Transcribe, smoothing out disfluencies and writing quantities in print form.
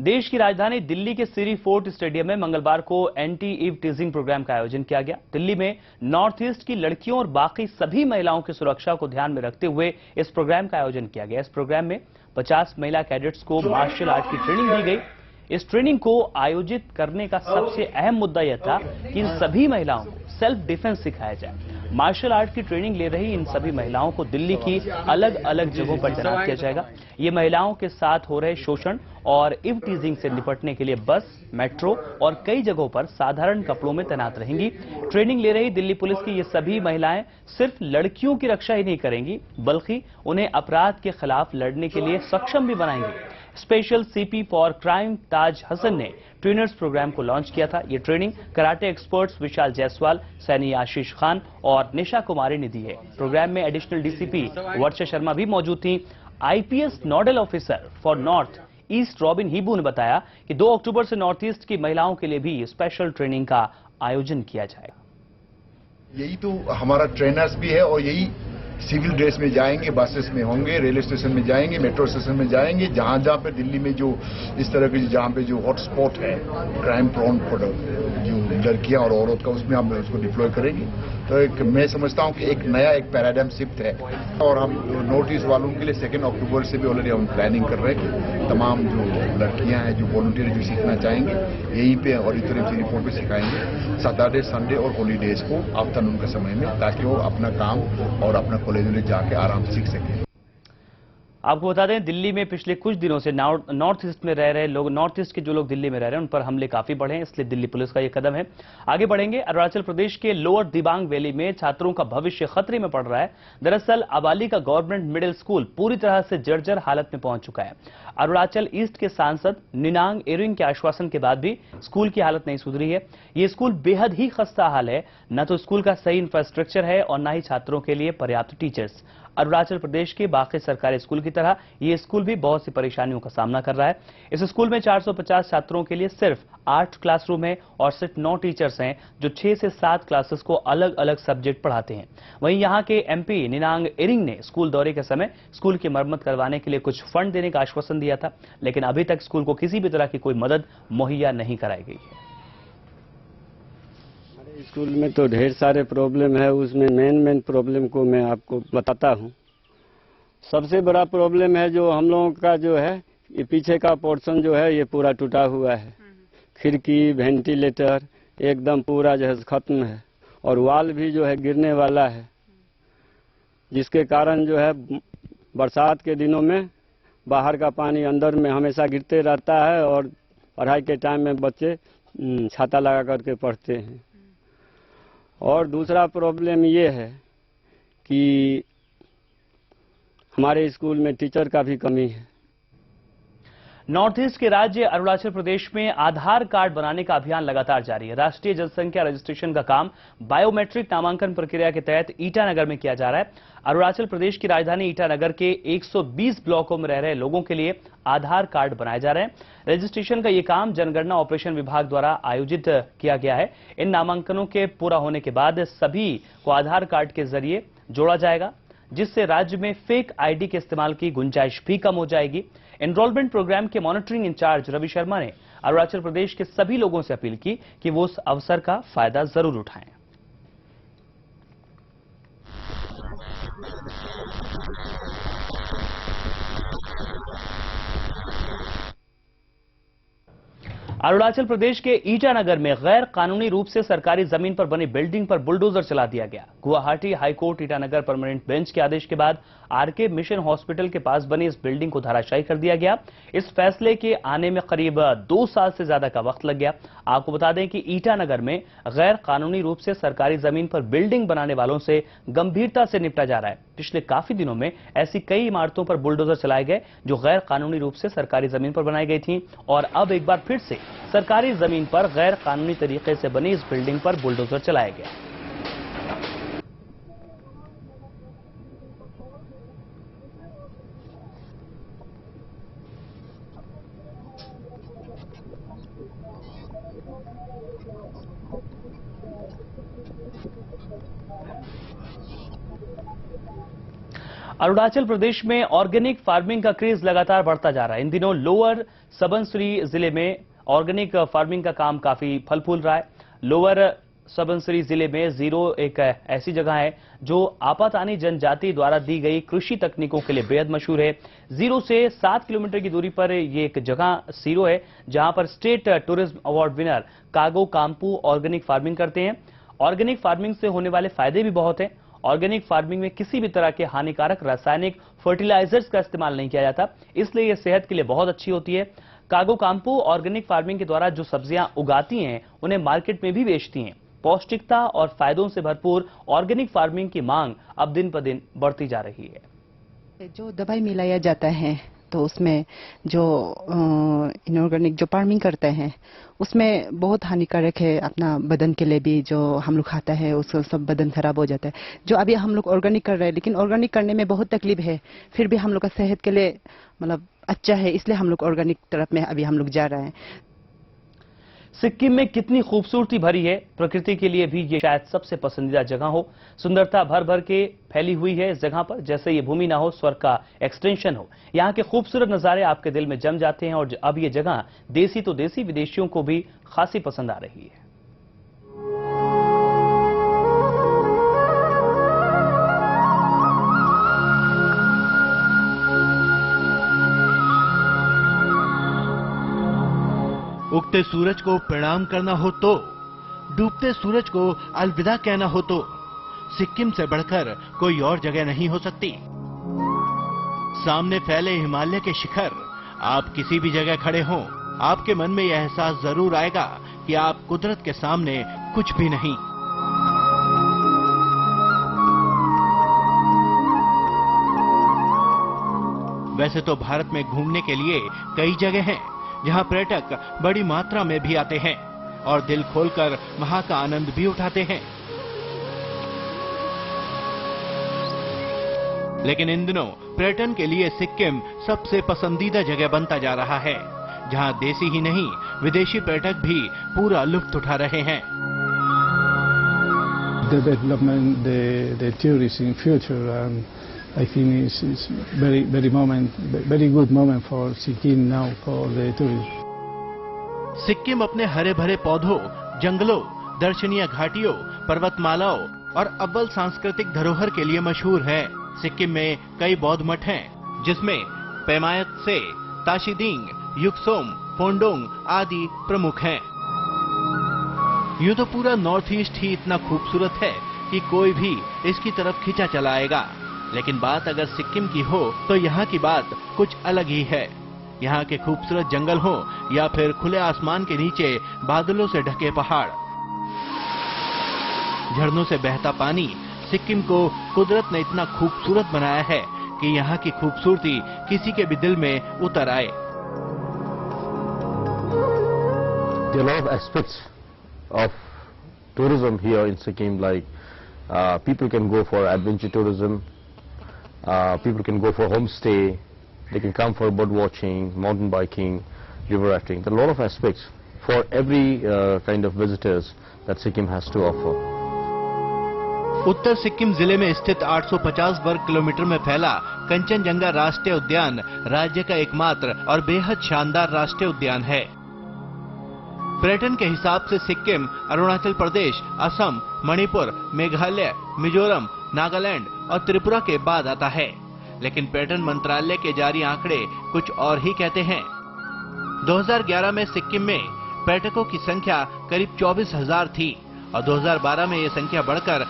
देश की राजधानी दिल्ली के सिरी फोर्ट स्टेडियम में मंगलवार को एंटी ईव टीजिंग प्रोग्राम का आयोजन किया गया। दिल्ली में नॉर्थ ईस्ट की लड़कियों और बाकी सभी महिलाओं की सुरक्षा को ध्यान में रखते हुए इस प्रोग्राम का आयोजन किया गया। इस प्रोग्राम में 50 महिला कैडेट्स को मार्शल आर्ट की ट्रेनिंग दी गई। इस ट्रेनिंग को आयोजित करने का सबसे अहम मुद्दा यह था कि इन सभी महिलाओं को सेल्फ डिफेंस सिखाया जाए। मार्शल आर्ट की ट्रेनिंग ले रही इन सभी महिलाओं को दिल्ली की अलग अलग जगहों पर तैनात किया जाएगा। ये महिलाओं के साथ हो रहे शोषण और ईव टीजिंग से निपटने के लिए बस, मेट्रो और कई जगहों पर साधारण कपड़ों में तैनात रहेंगी। ट्रेनिंग ले रही दिल्ली पुलिस की ये सभी महिलाएं सिर्फ लड़कियों की रक्षा ही नहीं करेंगी, बल्कि उन्हें अपराध के खिलाफ लड़ने के लिए सक्षम भी बनाएंगी। स्पेशल सीपी फॉर क्राइम ताज हसन ने ट्रेनर्स प्रोग्राम को लॉन्च किया था। ये ट्रेनिंग कराटे एक्सपर्ट्स विशाल जायसवाल, सैनी आशीष खान और निशा कुमारी ने दी है। प्रोग्राम में एडिशनल डीसीपी वर्षा शर्मा भी मौजूद थी। IPS nodal officer for North East Robin Hibu ने बताया कि 2 अक्टूबर से नॉर्थ ईस्ट की महिलाओं के लिए भी स्पेशल ट्रेनिंग का आयोजन किया जाएगा। यही तो हमारा ट्रेनर्स भी है और यही सिविल ड्रेस में जाएंगे, बसेस में होंगे, रेलवे स्टेशन में जाएंगे, मेट्रो स्टेशन में जाएंगे, जहां जहां पे दिल्ली में जो इस तरह के जहां पे जो हॉटस्पॉट है क्राइम प्रोन जो लड़कियां और औरत का, उसमें हम उसको डिप्लॉय करेंगे। तो मैं समझता हूं कि एक नया पैराडाइम शिफ्ट है और हम नॉर्थ ईस्ट वालों के लिए 2 अक्टूबर से भी ऑलरेडी हम प्लानिंग कर रहे हैं कि तमाम जो लड़कियां हैं जो वॉलंटियर जो सीखना चाहेंगे यहीं पे ऑडिटोरियम सिटी फोर्ट पे सिखाएंगे सैटरडे, संडे और हॉलीडेज को आफ्टरनून के समय में, ताकि वो अपना काम और अपना कॉलेज में जाके आराम से सीख सकें। आपको बता दें, दिल्ली में पिछले कुछ दिनों से नॉर्थ ईस्ट में रह रहे लोग, नॉर्थ ईस्ट के जो लोग दिल्ली में रह रहे हैं, उन पर हमले काफी बढ़े हैं, इसलिए दिल्ली पुलिस का यह कदम है। आगे बढ़ेंगे। अरुणाचल प्रदेश के लोअर दिबांग वैली में छात्रों का भविष्य खतरे में पड़ रहा है। दरअसल अबाली का गवर्नमेंट मिडिल स्कूल पूरी तरह से जर्जर हालत में पहुंच चुका है। अरुणाचल ईस्ट के सांसद निनांग एरिंग के आश्वासन के बाद भी स्कूल की हालत नहीं सुधरी है। ये स्कूल बेहद ही खस्ता हाल है। न तो स्कूल का सही इंफ्रास्ट्रक्चर है और न ही छात्रों के लिए पर्याप्त टीचर्स। अरुणाचल प्रदेश के बाकी सरकारी स्कूल की तरह ये स्कूल भी बहुत सी परेशानियों का सामना कर रहा है। इस स्कूल में 450 छात्रों के लिए सिर्फ 8 क्लासरूम है और सिर्फ 9 टीचर्स हैं जो 6 से 7 क्लासेस को अलग अलग सब्जेक्ट पढ़ाते हैं। वहीं यहां के एमपी निनांग एरिंग ने स्कूल दौरे के समय स्कूल की मरम्मत करवाने के लिए कुछ फंड देने का आश्वासन दिया था, लेकिन अभी तक स्कूल को किसी भी तरह की कोई मदद मुहैया नहीं कराई गई है। स्कूल में तो ढेर सारे प्रॉब्लम है, उसमें मेन प्रॉब्लम को मैं आपको बताता हूँ। सबसे बड़ा प्रॉब्लम है जो हम लोगों का जो है, ये पीछे का पोर्शन जो है ये पूरा टूटा हुआ है। खिड़की, वेंटिलेटर एकदम पूरा जो है खत्म है और वाल भी जो है गिरने वाला है, जिसके कारण जो है बरसात के दिनों में बाहर का पानी अंदर में हमेशा गिरते रहता है और पढ़ाई के टाइम में बच्चे छाता लगा करके पढ़ते हैं। और दूसरा प्रॉब्लम ये है कि हमारे स्कूल में टीचर का भी कमी है। नॉर्थ ईस्ट के राज्य अरुणाचल प्रदेश में आधार कार्ड बनाने का अभियान लगातार जारी है। राष्ट्रीय जनसंख्या रजिस्ट्रेशन का काम बायोमेट्रिक नामांकन प्रक्रिया के तहत ईटानगर में किया जा रहा है। अरुणाचल प्रदेश की राजधानी ईटानगर के 120 ब्लॉकों में रह रहे लोगों के लिए आधार कार्ड बनाए जा रहे हैं। रजिस्ट्रेशन का यह काम जनगणना ऑपरेशन विभाग द्वारा आयोजित किया गया है। इन नामांकनों के पूरा होने के बाद सभी को आधार कार्ड के जरिए जोड़ा जाएगा, जिससे राज्य में फेक आईडी के इस्तेमाल की गुंजाइश भी कम हो जाएगी। एनरोलमेंट प्रोग्राम के मॉनिटरिंग इंचार्ज रवि शर्मा ने अरुणाचल प्रदेश के सभी लोगों से अपील की कि वो उस अवसर का फायदा जरूर उठाएं। अरुणाचल प्रदेश के ईटानगर में गैर कानूनी रूप से सरकारी जमीन पर बनी बिल्डिंग पर बुलडोजर चला दिया गया। Guwahati high court Itanagar permanent bench के आदेश के बाद आरके मिशन हॉस्पिटल के पास बनी इस बिल्डिंग को धराशायी कर दिया गया। इस फैसले के आने में करीब 2 साल से ज्यादा का वक्त लग गया। आपको बता दें कि ईटानगर में गैर कानूनी रूप से सरकारी जमीन पर बिल्डिंग बनाने वालों से गंभीरता से निपटा जा रहा है। पिछले काफी दिनों में ऐसी कई इमारतों पर बुलडोजर चलाए गए जो गैर कानूनी रूप से सरकारी जमीन पर बनाई गई थी, और अब एक बार फिर से सरकारी जमीन पर गैर कानूनी तरीके से बनी इस बिल्डिंग पर बुलडोजर चलाया गया। अरुणाचल प्रदेश में ऑर्गेनिक फार्मिंग का क्रेज लगातार बढ़ता जा रहा है। इन दिनों लोअर सबनसिरी जिले में ऑर्गेनिक फार्मिंग का काम काफी फल फूल रहा है। लोअर सबनसिरी जिले में जीरो एक ऐसी जगह है जो आपातानी जनजाति द्वारा दी गई कृषि तकनीकों के लिए बेहद मशहूर है। जीरो से 7 किलोमीटर की दूरी पर ये एक जगह जीरो है जहां पर state tourism award winner Kago Kampu organic farming करते हैं। ऑर्गेनिक फार्मिंग से होने वाले फायदे भी बहुत हैं। ऑर्गेनिक फार्मिंग में किसी भी तरह के हानिकारक रासायनिक फर्टिलाइजर्स का इस्तेमाल नहीं किया जाता, इसलिए यह सेहत के लिए बहुत अच्छी होती है। कागो काम्पू ऑर्गेनिक फार्मिंग के द्वारा जो सब्जियां उगाती हैं उन्हें मार्केट में भी बेचती हैं। पौष्टिकता और फायदों से भरपूर ऑर्गेनिक फार्मिंग की मांग अब दिन पर दिन बढ़ती जा रही है। जो दवाई मिलाया जाता है तो उसमें जो इनऑर्गेनिक जो फार्मिंग करते हैं उसमें बहुत हानिकारक है अपना बदन के लिए भी। जो हम लोग खाता है उसका सब बदन खराब हो जाता है। जो अभी हम लोग ऑर्गेनिक कर रहे हैं लेकिन ऑर्गेनिक करने में बहुत तकलीफ है, फिर भी हम लोग का सेहत के लिए मतलब अच्छा है, इसलिए हम लोग ऑर्गेनिक तरफ में अभी हम लोग जा रहे हैं। सिक्किम में कितनी खूबसूरती भरी है। प्रकृति के लिए भी ये शायद सबसे पसंदीदा जगह हो। सुंदरता भर भर के फैली हुई है इस जगह पर, जैसे ये भूमि ना हो स्वर्ग का एक्सटेंशन हो। यहाँ के खूबसूरत नजारे आपके दिल में जम जाते हैं और अब ये जगह देसी तो देसी विदेशियों को भी खासी पसंद आ रही है। उगते सूरज को प्रणाम करना हो तो, डूबते सूरज को अलविदा कहना हो तो सिक्किम से बढ़कर कोई और जगह नहीं हो सकती। सामने फैले हिमालय के शिखर, आप किसी भी जगह खड़े हों, आपके मन में यह एहसास जरूर आएगा कि आप कुदरत के सामने कुछ भी नहीं। वैसे तो भारत में घूमने के लिए कई जगह हैं जहां पर्यटक बड़ी मात्रा में भी आते हैं और दिल खोलकर वहां का आनंद भी उठाते हैं। लेकिन इन दिनों पर्यटन के लिए सिक्किम सबसे पसंदीदा जगह बनता जा रहा है, जहां देसी ही नहीं विदेशी पर्यटक भी पूरा लुत्फ उठा रहे हैं। The development, the tourism in future, I think is very good moment for Sikkim now for the tourism. Sikkim अपने हरे भरे पौधों, जंगलों, दर्शनीय घाटियों, पर्वतमालाओं और अव्वल सांस्कृतिक धरोहर के लिए मशहूर है। सिक्किम में कई बौद्ध मठ हैं, जिसमें पेमायत से, ताशीदिंग, युक्सोम, फोंडोंग आदि प्रमुख हैं। यूं तो पूरा नॉर्थ ईस्ट ही इतना खूबसूरत है कि कोई भी इसकी तरफ खिंचा चला आएगा, लेकिन बात अगर सिक्किम की हो तो यहाँ की बात कुछ अलग ही है। यहाँ के खूबसूरत जंगल हो या फिर खुले आसमान के नीचे बादलों से ढके पहाड़, झरनों से बहता पानी, सिक्किम को कुदरत ने इतना खूबसूरत बनाया है कि यहाँ की खूबसूरती किसी के भी दिल में उतर आए। There are a lot of aspects of tourism here in Sikkim, like people can go for adventure tourism, people can go for homestay, they can come for bird watching, mountain biking, river rafting. There are a lot of aspects for every kind of visitors that Sikkim has to offer. उत्तर सिक्किम जिले में स्थित 850 वर्ग kilometre में फैला कंचनजंगा राष्ट्रीय उद्यान राज्य का एकमात्र और बेहद शानदार राष्ट्रीय उद्यान है। पर्यटन के हिसाब से सिक्किम अरुणाचल प्रदेश, असम, मणिपुर, मेघालय, मिजोरम, नागालैंड और त्रिपुरा के बाद आता है। लेकिन पर्यटन मंत्रालय के जारी आंकड़े कुछ और ही कहते हैं। 2011 में सिक्किम में पर्यटकों की संख्या करीब 24,000 थी और 2012 में ये संख्या बढ़कर